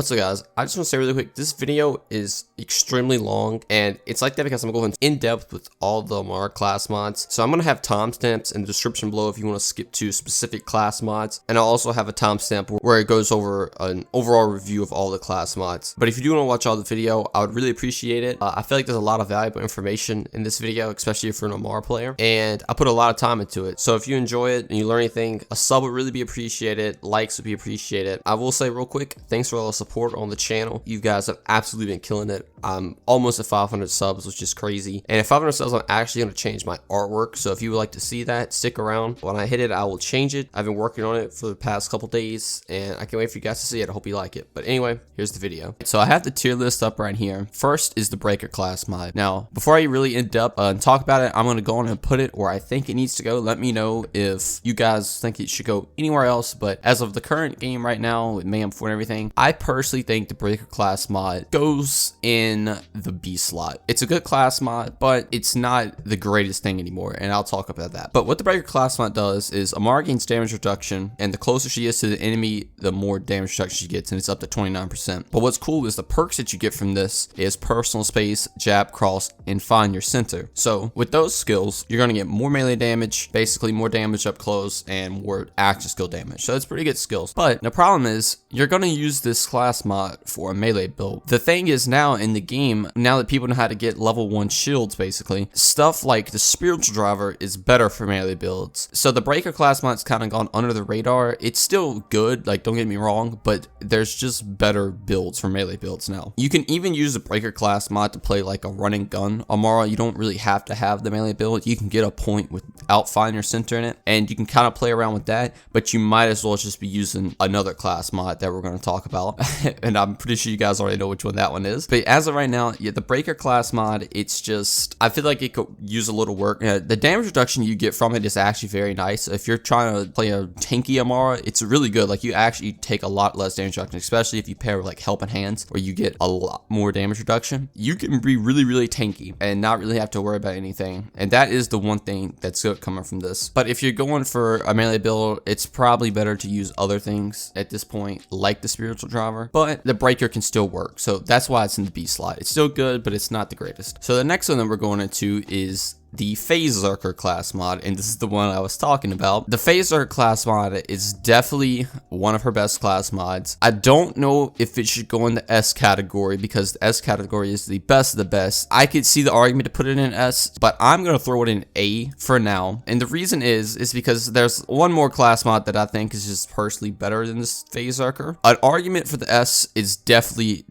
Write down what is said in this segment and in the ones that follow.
What's up guys, I just want to say really quick, this video is extremely long and it's like that because I'm going in depth with all the Amara class mods. So I'm going to have timestamps in the description below if you want to skip to specific class mods, and I'll also have a timestamp where it goes over an overall review of all the class mods. But if you do want to watch all the video, I would really appreciate it. I feel like there's a lot of valuable information in this video, especially if you're an Amara player, and I put a lot of time into it. So if you enjoy it and you learn anything, a sub would really be appreciated, likes would be appreciated. I will say real quick, thanks for all the support on the channel. You guys have absolutely been killing it. I'm almost at 500 subs, which is crazy. And at 500 subs, I'm actually going to change my artwork. So if you would like to see that, stick around. When I hit it, I will change it. I've been working on it for the past couple days and I can't wait for you guys to see it. I hope you like it. But anyway, here's the video. So I have the tier list up right here. First is the Breaker class mod. Now, before I really in depth and talk about it, I'm going to go on and put it where I think it needs to go. Let me know if you guys think it should go anywhere else. But as of the current game right now with Mayhem 4 and everything, I personally think the Breaker class mod goes in the B slot. It's a good class mod, but it's not the greatest thing anymore, and I'll talk about that. But what the Breaker class mod does is Amara gains damage reduction, and the closer she is to the enemy, the more damage reduction she gets, and it's up to 29%. But what's cool is the perks that you get from this is personal space, jab, cross, and find your center. So with those skills, you're going to get more melee damage, basically more damage up close, and more action skill damage. So it's pretty good skills. But the problem is, you're going to use this class mod for a melee build. The thing is, now in the game, now that people know how to get level 1 shields, basically, stuff like the spiritual driver is better for melee builds. So the Breaker class mod's kind of gone under the radar. It's still good, like, don't get me wrong, but there's just better builds for melee builds now. You can even use the Breaker class mod to play like a run and gun Amara. You don't really have to have the melee build. You can get a point without finding your center in it, and you can kind of play around with that, but you might as well just be using another class mod that we're going to talk about. And I'm pretty sure you guys already know which one that one is. But as of right now, yeah, the Breaker class mod, it's just, I feel like it could use a little work. The damage reduction you get from it is actually very nice. If you're trying to play a tanky Amara, it's really good. Like, you actually take a lot less damage reduction, especially if you pair with like helping hands where you get a lot more damage reduction. You can be really tanky and not really have to worry about anything. And that is the one thing that's good coming from this. But if you're going for a melee build, it's probably better to use other things at this point, like the spiritual driver, but the Breaker can still work. So that's why it's in the B slot. It's still good, but it's not the greatest. So the next one that we're going into is the Phasezerker class mod, and this is the one I was talking about. The Phasezerker class mod is definitely one of her best class mods. I don't know if it should go in the S category because the S category is the best of the best. I could see the argument to put it in S, but I'm gonna throw it in A for now. And the reason is because there's one more class mod that I think is just personally better than this Phasezerker. An argument for the S is definitely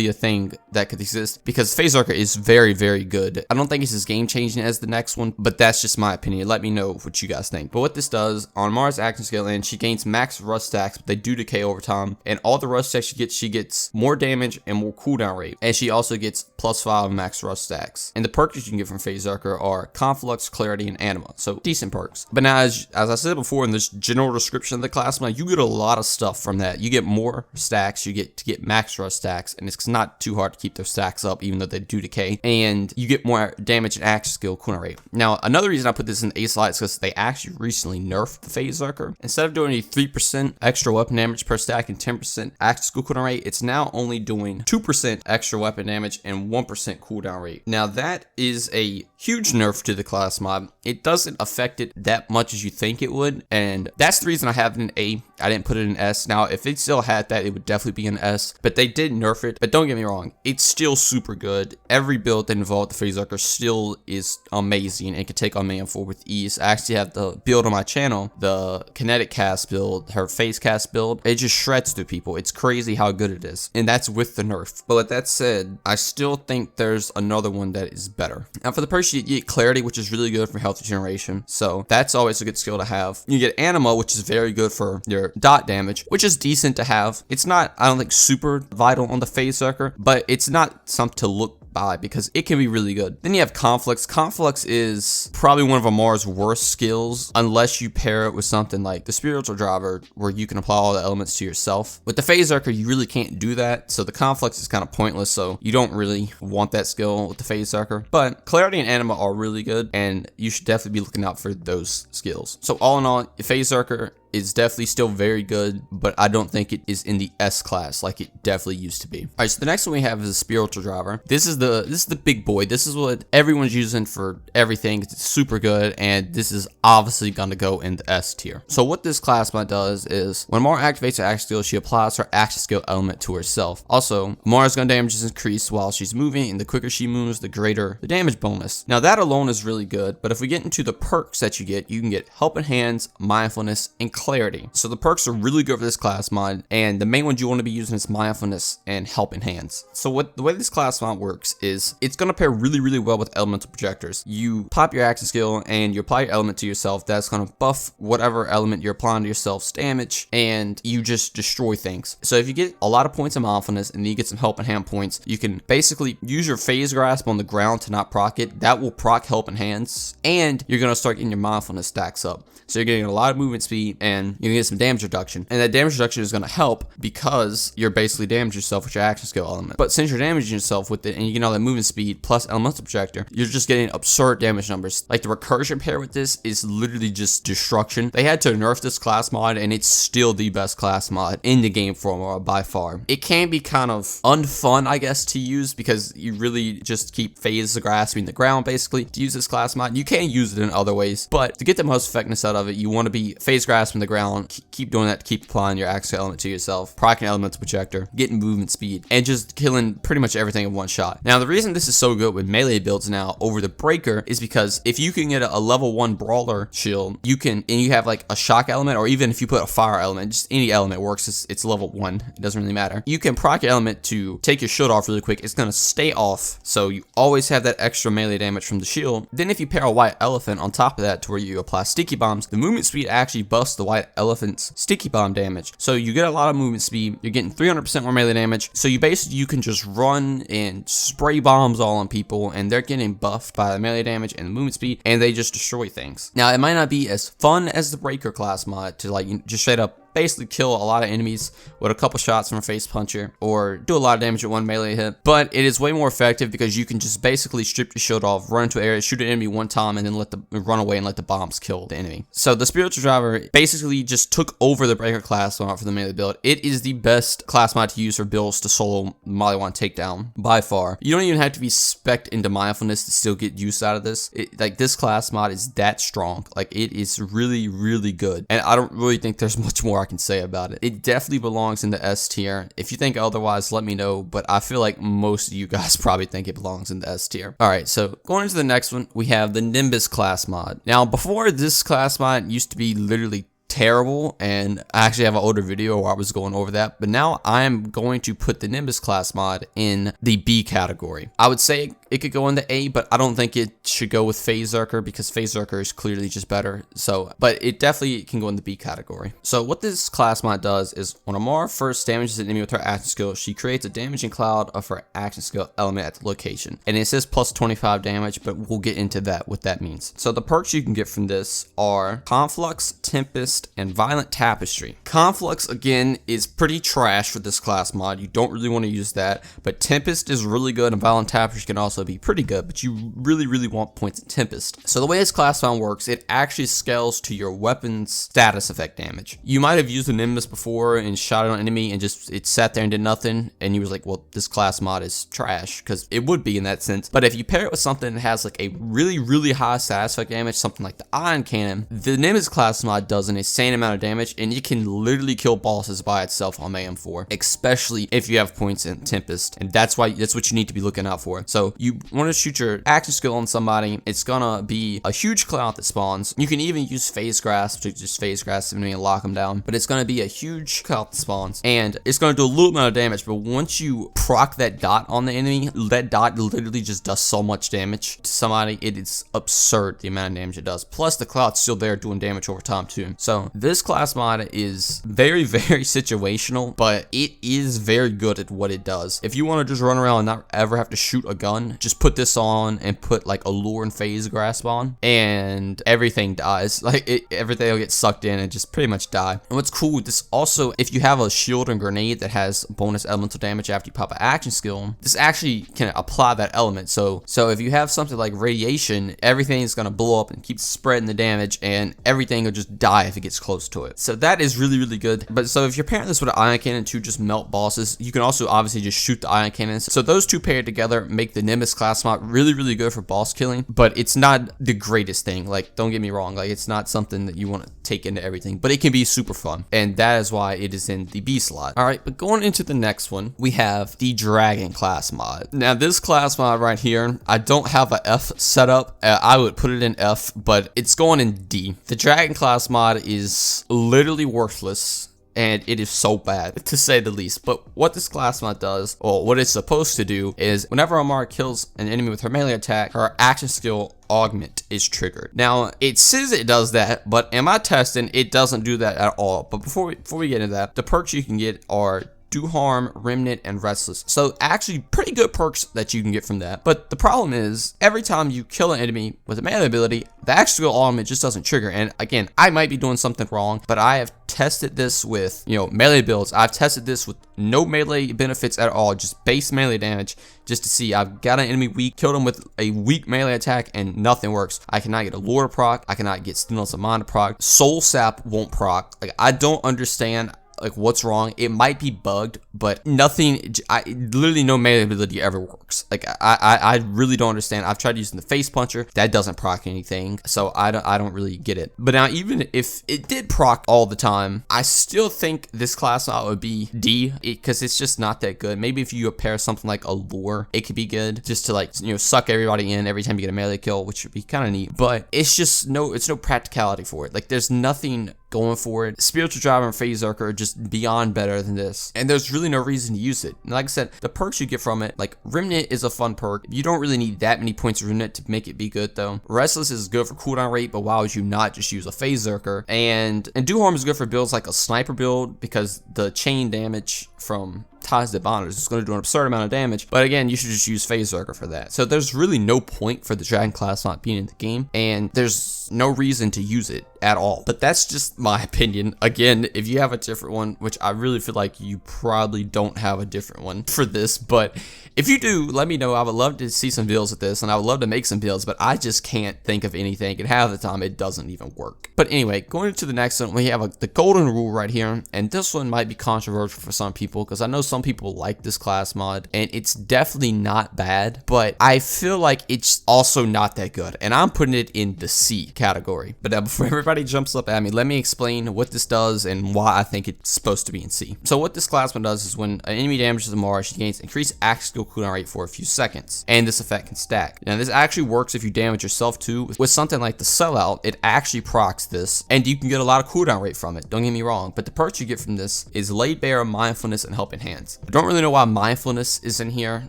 a thing that could exist because Phasezerker is very good. I don't think it's as game changing as the next one, but that's just my opinion. Let me know what you guys think. But what this does on Amara's action skill, and she gains max rust stacks, but they do decay over time, and all the rust stacks she gets more damage and more cooldown rate, and she also gets +5 max rust stacks. And the perks you can get from Phasezerker are Conflux, Clarity, and Anima, so decent perks. But now, as I said before in this general description of the class mod, you get a lot of stuff from that. You get more stacks, you get max rust stacks, and it's not too hard to keep those stacks up even though they do decay, and you get more damage and action skill cooldown rate. Now, another reason I put this in A slot is because they actually recently nerfed the Phasezerker. Instead of doing a 3% extra weapon damage per stack and 10% action skill cooldown rate, it's now only doing 2% extra weapon damage and 1% cooldown rate. Now, that is a huge nerf to the class mod. It doesn't affect it that much as you think it would, and that's the reason I have it in A. I didn't put it in S. Now, if it still had that, it would definitely be an S, but they did nerf it. But don't get me wrong, it's still super good. Every build that involved the Phasezerker still is amazing and can take on Mayhem 4 with ease. I actually have the build on my channel, the kinetic cast build, her face cast build. It just shreds through people. It's crazy how good it is, and that's with the nerf. But with that said, I still think there's another one that is better. Now, for the person, you get Clarity, which is really good for health regeneration, so that's always a good skill to have. You get Anima, which is very good for your dot damage, which is decent to have. It's not, I don't think, super vital on the Phasezerker, but it's not something to look by because it can be really good. Then you have Conflux. Conflux is probably one of Amara's worst skills unless you pair it with something like the spiritual driver where you can apply all the elements to yourself. With the Phasezerker, you really can't do that, so the Conflux is kind of pointless, so you don't really want that skill with the Phasezerker. But Clarity and Anima are really good, and you should definitely be looking out for those skills. So all in all, Phasezerker is definitely still very good, but I don't think it is in the S class like it definitely used to be. All right, so the next one we have is a spiritual driver. This is the big boy. This is what everyone's using for everything. It's super good, and this is obviously gonna go in the S tier. So what this class mod does is when Amara activates her action skill, she applies her action skill element to herself. Also, Amara's gun damage is increased while she's moving, and the quicker she moves, the greater the damage bonus. Now that alone is really good, but if we get into the perks that you can get helping hands, mindfulness, and clarity. So the perks are really good for this class mod, and the main ones you want to be using is mindfulness and helping hands. So the way this class mod works is it's going to pair really well with elemental projectors. You pop your action skill and you apply your element to yourself. That's going to buff whatever element you're applying to yourself's damage, and you just destroy things. So if you get a lot of points of mindfulness and then you get some helping hand points, you can basically use your phase grasp on the ground to not proc it. That will proc helping hands, and you're going to start getting your mindfulness stacks up. So you're getting a lot of movement speed, and you're going to get some damage reduction. And that damage reduction is going to help because you're basically damaging yourself with your action skill element. But since you're damaging yourself with it and you get all that movement speed plus elemental projector, you're just getting absurd damage numbers. Like the recursion pair with this is literally just destruction. They had to nerf this class mod, and it's still the best class mod in the game for Amara by far. It can be kind of unfun, I guess, to use because you really just keep phase grasping the ground basically to use this class mod. You can use it in other ways, but to get the most effectiveness out of it, you want to be phase grasping the ground, keep doing that, keep applying your action element to yourself, proccing elemental projector, getting movement speed, and just killing pretty much everything in one shot. Now the reason this is so good with melee builds now over the breaker is because if you can get a level 1 brawler shield, you can, and you have like a shock element, or even if you put a fire element, just any element works, it's level 1, it doesn't really matter. You can proc your element to take your shield off really quick. It's going to stay off, so you always have that extra melee damage from the shield. Then if you pair a white elephant on top of that to where you apply sticky bombs, the movement speed actually buffs the white elephant's sticky bomb damage. So you get a lot of movement speed, you're getting 300% more melee damage, so you can just run and spray bombs all on people, and they're getting buffed by the melee damage and the movement speed, and they just destroy things. Now it might not be as fun as the breaker class mod to like just straight up basically kill a lot of enemies with a couple shots from a face puncher or do a lot of damage with one melee hit, but it is way more effective because you can just basically strip your shield off, run into an area, shoot an enemy one time, and then run away and let the bombs kill the enemy. So the spiritual driver basically just took over the breaker class mod for the melee build. It is the best class mod to use for builds to solo Molly 1 takedown by far. You don't even have to be spec'd into mindfulness to still get use out of this. Like this class mod is that strong. Like it is really good, and I don't really think there's much more I can say about it. It definitely belongs in the S tier. If you think otherwise, let me know, but I feel like most of you guys probably think it belongs in the S tier. Alright, so going into the next one, we have the Nimbus class mod. Now, before this class mod used to be literally terrible, and I actually have an older video where I was going over that, but now I'm going to put the Nimbus class mod in the B category. I would say it could go in the A, but I don't think it should go with Phasezerker because Phasezerker is clearly just better. So, but it definitely can go in the B category. So what this class mod does is when Amara first damages an enemy with her action skill, she creates a damaging cloud of her action skill element at the location. And it says plus 25 damage, but we'll get into that, what that means. So the perks you can get from this are Conflux, Tempest, and Violent Tapestry. Conflux, again, is pretty trash for this class mod. You don't really want to use that, but Tempest is really good, and Violent Tapestry can also be pretty good, but you really want points in Tempest. So the way this class mod works, it actually scales to your weapon's status effect damage. You might have used a Nimbus before and shot at an enemy and just it sat there and did nothing, and you was like, well, this class mod is trash, because it would be in that sense. But if you pair it with something that has like a really high status effect damage, something like the Ion Cannon, the Nimbus class mod does an insane amount of damage, and you can literally kill bosses by itself on Mayhem 4, especially if you have points in Tempest, and that's what you need to be looking out for. So you want to shoot your action skill on somebody, it's gonna be a huge cloud that spawns. You can even use phase grasp to just phase grasp them and lock them down, but it's gonna be a huge cloud that spawns, and it's gonna do a little amount of damage, but once you proc that dot on the enemy, that dot literally just does so much damage to somebody. It is absurd the amount of damage it does, plus the cloud's still there doing damage over time too. So this class mod is very situational, but it is very good at what it does. If you want to just run around and not ever have to shoot a gun, can just put this on and put like Allure and Phase Grasp on, and everything dies. Like everything will get sucked in and just pretty much die. And what's cool with this also, if you have a shield and grenade that has bonus elemental damage after you pop an action skill, this actually can apply that element. So if you have something like radiation, everything is going to blow up and keep spreading the damage, and everything will just die if it gets close to it. So that is really, really good. But so if you're pairing this with an ion cannon to just melt bosses, you can also obviously just shoot the ion cannons. So those two paired together make the Nimbus class mod really, really good for boss killing, but it's not the greatest thing. Like, don't get me wrong, like it's not something that you want to take into everything, but it can be super fun, and that is why it is in the B slot. All right, but going into the next one, we have the Dragon class mod. Now this class mod right here, I don't have a F set up. I would put it in F, but it's going in D. The Dragon class mod is literally worthless, and it is so bad, to say the least. But what this class mod does, or what it's supposed to do, is whenever Amara kills an enemy with her melee attack, her action skill augment is triggered. Now, it says it does that, but in my testing, it doesn't do that at all. But before we get into that, the perks you can get are Do Harm, Remnant, and Restless. So actually pretty good perks that you can get from that. But the problem is, every time you kill an enemy with a melee ability, the action skill augment just doesn't trigger. And again, I might be doing something wrong, but I have tested this with, melee builds. I've tested this with no melee benefits at all, just base melee damage, just to see. I've got an enemy weak, killed him with a weak melee attack, and nothing works. I cannot get a Lure proc, I cannot get Stillness of Mind proc, Soul Sap won't proc. Like, I don't understand like what's wrong. It might be bugged, but nothing, literally no melee ability ever works. Like I really don't understand. I've tried using the face puncher, that doesn't proc anything, so I don't really get it. But now, even if it did proc all the time, I still think this class mod would be D, because it's just not that good. Maybe if you pair something like Allure, it could be good, just to like suck everybody in every time you get a melee kill, which would be kind of neat. But it's just no practicality for it. Like, there's nothing going for it. Spiritual Driver and Phasezerker are just beyond better than this, and there's really no reason to use it. And like I said, the perks you get from it, like Remnant is a fun perk. You don't really need that many points of Remnant to make it be good though. Restless is good for cooldown rate, but why would you not just use a Phasezerker? And Do Harm is good for builds like a sniper build, because the chain damage from ties to bonders is going to do an absurd amount of damage. But again, you should just use Phasezerker for that. So there's really no point for the Dragon class not being in the game, and there's no reason to use it at all. But that's just my opinion. Again, if you have a different one, which I really feel like you probably don't have a different one for this, but if you do, let me know. I would love to see some builds with this, and I would love to make some builds, but I just can't think of anything, and half the time it doesn't even work. But anyway, going into the next one, we have the golden rule right here, and this one might be controversial for some people, because I know some people like this class mod, and it's definitely not bad, but I feel like it's also not that good, and I'm putting it in the C category. But before everybody jumps up at me, let me explain what this does and why I think it's supposed to be in C. So what this class mod does is, when an enemy damages Amara, she gains increased action skill cooldown rate for a few seconds, and this effect can stack. Now, this actually works if you damage yourself too. With something like the Sellout, it actually procs this, and you can get a lot of cooldown rate from it, don't get me wrong, but the perks you get from this is Laid Bare, Mindfulness, and Helping Hands. I don't really know why Mindfulness is in here,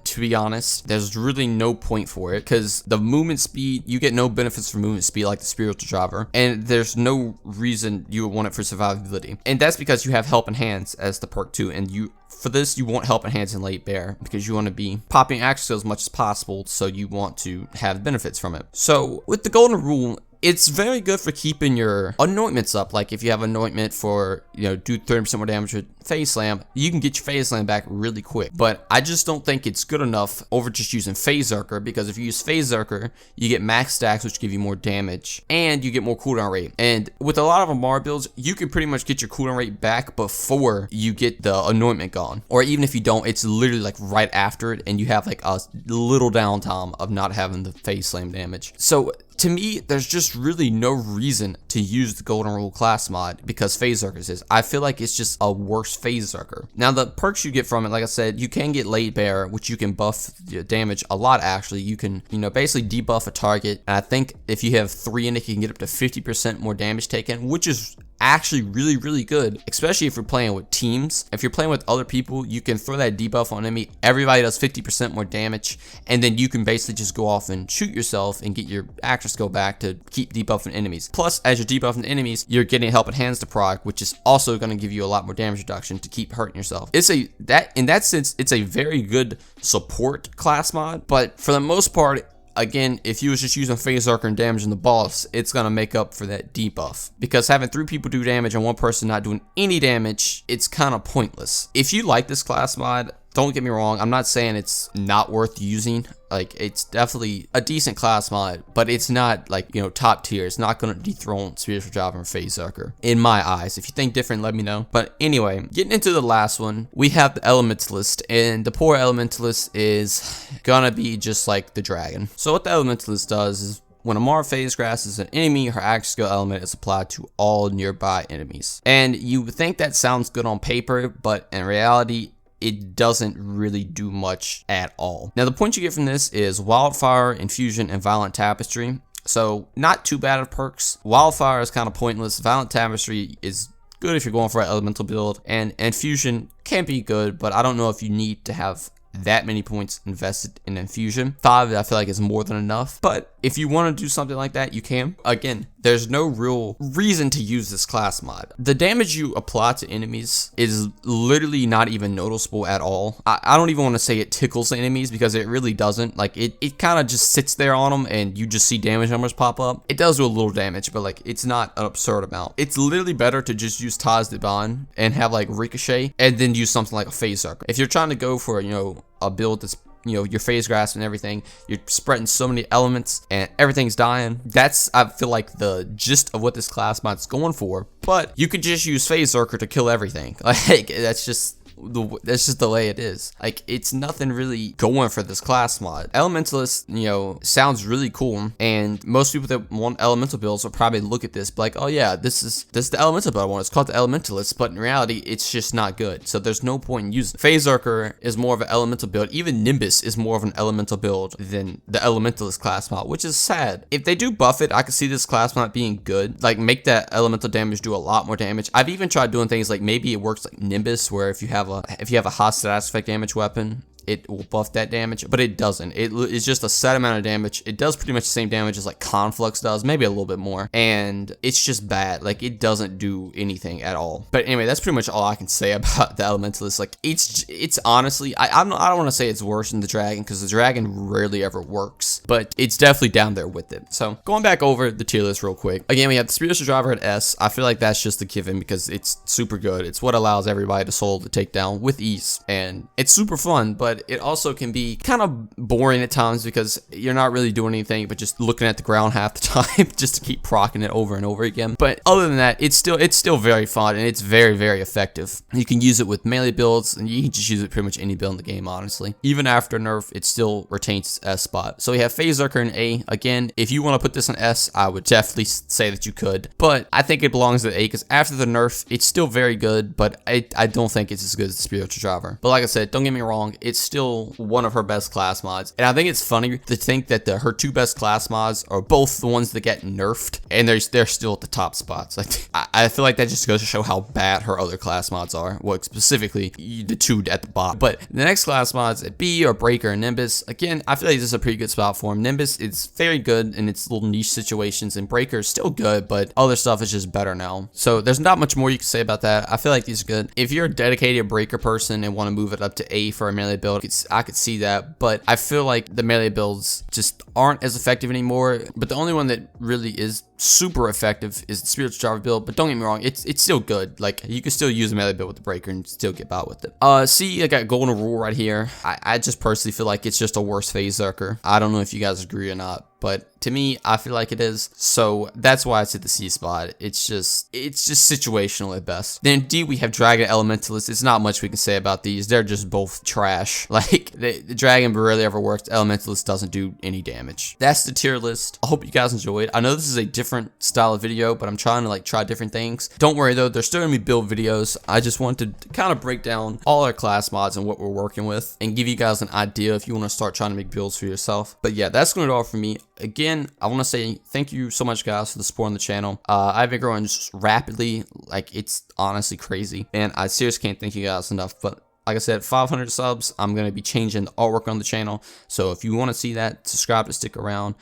to be honest. There's really no point for it, because the movement speed, you get no benefits from movement speed like the Spiritual Driver, and there's no reason you would want it for survivability. And that's because you have Helping Hands as the perk too, and for this, you want Helping Hands and Laid Bare, because you want to be popping action skills as much as possible, so you want to have benefits from it. So with the golden rule, it's very good for keeping your anointments up. Like, if you have anointment for, do 30% more damage with Phase Slam, you can get your Phase Slam back really quick. But I just don't think it's good enough over just using Phasezerker, because if you use Phasezerker, you get max stacks, which give you more damage, and you get more cooldown rate. And with a lot of Amara builds, you can pretty much get your cooldown rate back before you get the anointment gone. Or even if you don't, it's literally like right after it, and you have like a little downtime of not having the Phase Slam damage. So to me, there's just really no reason to use the Golden Rule class mod, because Phasezerker is. I feel like it's just a worse Phasezerker. Now, the perks you get from it, like I said, you can get Laid Bare, which you can buff your damage a lot, actually. You can, basically debuff a target. And I think if you have 3 in it, you can get up to 50% more damage taken, which is actually really good, especially if you're playing with teams. If you're playing with other people, you can throw that debuff on enemy, everybody does 50% more damage, and then you can basically just go off and shoot yourself and get your actor skill back to keep debuffing enemies. Plus, as you're debuffing enemies, you're getting help at hands to proc, which is also going to give you a lot more damage reduction to keep hurting yourself. In that sense, it's a very good support class mod, but for the most part, again, if you was just using Phasezerker and damaging the boss, it's gonna make up for that debuff. Because having 3 people do damage and 1 person not doing any damage, it's kind of pointless. If you like this class mod, don't get me wrong, I'm not saying it's not worth using. Like, it's definitely a decent class mod, but it's not like, you know, top tier. It's not gonna dethrone Spiritual Driver and Phasezerker, in my eyes. If you think different, let me know. But anyway, getting into the last one, we have the Elementalist, and the poor Elementalist is gonna be just like the dragon. So what the Elementalist does is, when Amara phase grasses an enemy, her action skill element is applied to all nearby enemies. And you would think that sounds good on paper, but in reality, it doesn't really do much at all. Now, the point you get from this is Wildfire, Infusion, and Violent Tapestry. So, not too bad of perks. Wildfire is kind of pointless. Violent Tapestry is good if you're going for an elemental build. And Infusion can be good, but I don't know if you need to have that many points invested in Infusion. 5, I feel like, is more than enough. But if you want to do something like that, you can. Again, there's no real reason to use this class mod. The damage you apply to enemies is literally not even noticeable at all. I don't even want to say it tickles the enemies, because it really doesn't. Like, it kind of just sits there on them and you just see damage numbers pop up. It does do a little damage, but like, it's not an absurd amount. It's literally better to just use Taz Deban and have like Ricochet and then use something like a Phasezerker. If you're trying to go for, you know, a build that's, you know, your phase grasp and everything, you're spreading so many elements and everything's dying. That's, I feel like, the gist of what this class mod's going for. But you could just use Phasezerker to kill everything. Like, that's just the way it is. Like, it's nothing really going for this class mod. Elementalist, you know, sounds really cool, and most people that want elemental builds will probably look at this be like, oh yeah, this is the elemental build I want. It's called the Elementalist, but in reality, it's just not good. So there's no point in using it. Phasezerker is more of an elemental build. Even Nimbus is more of an elemental build than the Elementalist class mod, which is sad. If they do buff it, I could see this class mod being good. Like, make that elemental damage do a lot more damage. I've even tried doing things like, maybe it works like Nimbus, where if you have a hot status effect damage weapon, it will buff that damage, but it doesn't. It's just a set amount of damage. It does pretty much the same damage as like Conflux does, maybe a little bit more, and it's just bad. Like, it doesn't do anything at all. But anyway, that's pretty much all I can say about the Elementalist. Like, it's honestly, I don't want to say it's worse than the Dragon, because the Dragon rarely ever works, but it's definitely down there with it. So, going back over the tier list real quick. Again, we have the Spiritual Driver at S. I feel like that's just a given, because it's super good. It's what allows everybody to soul the takedown with ease, and it's super fun, but it also can be kind of boring at times, because you're not really doing anything but just looking at the ground half the time just to keep proccing it over and over again. But other than that, it's still very fun, and it's very effective. You can use it with melee builds, and you can just use it pretty much any build in the game, honestly. Even after nerf, it still retains its S spot. So we have Phasezerker in A. Again, if you want to put this on S, I would definitely say that you could, but I think it belongs to A, because after the nerf, it's still very good, but I don't think it's as good as the Spiritual Driver. But like I said, don't get me wrong, it's still one of her best class mods, and I think it's funny to think that her 2 best class mods are both the ones that get nerfed, and they're still at the top spots. Like, I feel like that just goes to show how bad her other class mods are. Well, specifically the 2 at the bottom. But the next class mods at B are Breaker and Nimbus. Again, I feel like this is a pretty good spot for him. Nimbus is very good in its little niche situations, and Breaker is still good, but other stuff is just better now. So there's not much more you can say about that. I feel like these are good. If you're a dedicated Breaker person and want to move it up to A for a melee build, I could see that, but I feel like the melee builds just aren't as effective anymore. But the only one that really is super effective is the Spiritual Driver build. But don't get me wrong, it's still good. Like, you can still use a melee build with the Breaker and still get by with it. C, I got Golden Rule right here. I just personally feel like it's just a worse Phasezerker. I don't know if you guys agree or not, but to me, I feel like it is. So that's why it's at the C spot. It's just situational at best. Then D, we have Dragon Elementalist. It's not much we can say about these. They're just both trash. Like, the Dragon rarely ever works. Elementalist doesn't do any damage. That's the tier list. I hope you guys enjoyed. I know this is a different different style of video, but I'm trying to like try different things. Don't worry though, there's still gonna be build videos. I just wanted to kind of break down all our class mods and what we're working with and give you guys an idea if you want to start trying to make builds for yourself. But yeah, that's gonna do all for me. Again, I want to say thank you so much guys for the support on the channel. I've been growing just rapidly, like it's honestly crazy, and I seriously can't thank you guys enough. But like I said, 500 subs, I'm going to be changing the artwork on the channel. So if you want to see that, subscribe to stick around.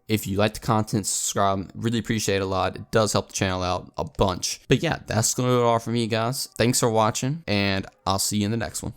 If you like the content, subscribe. Really appreciate it a lot. It does help the channel out a bunch. But yeah, that's going to do it all for me, guys. Thanks for watching, and I'll see you in the next one.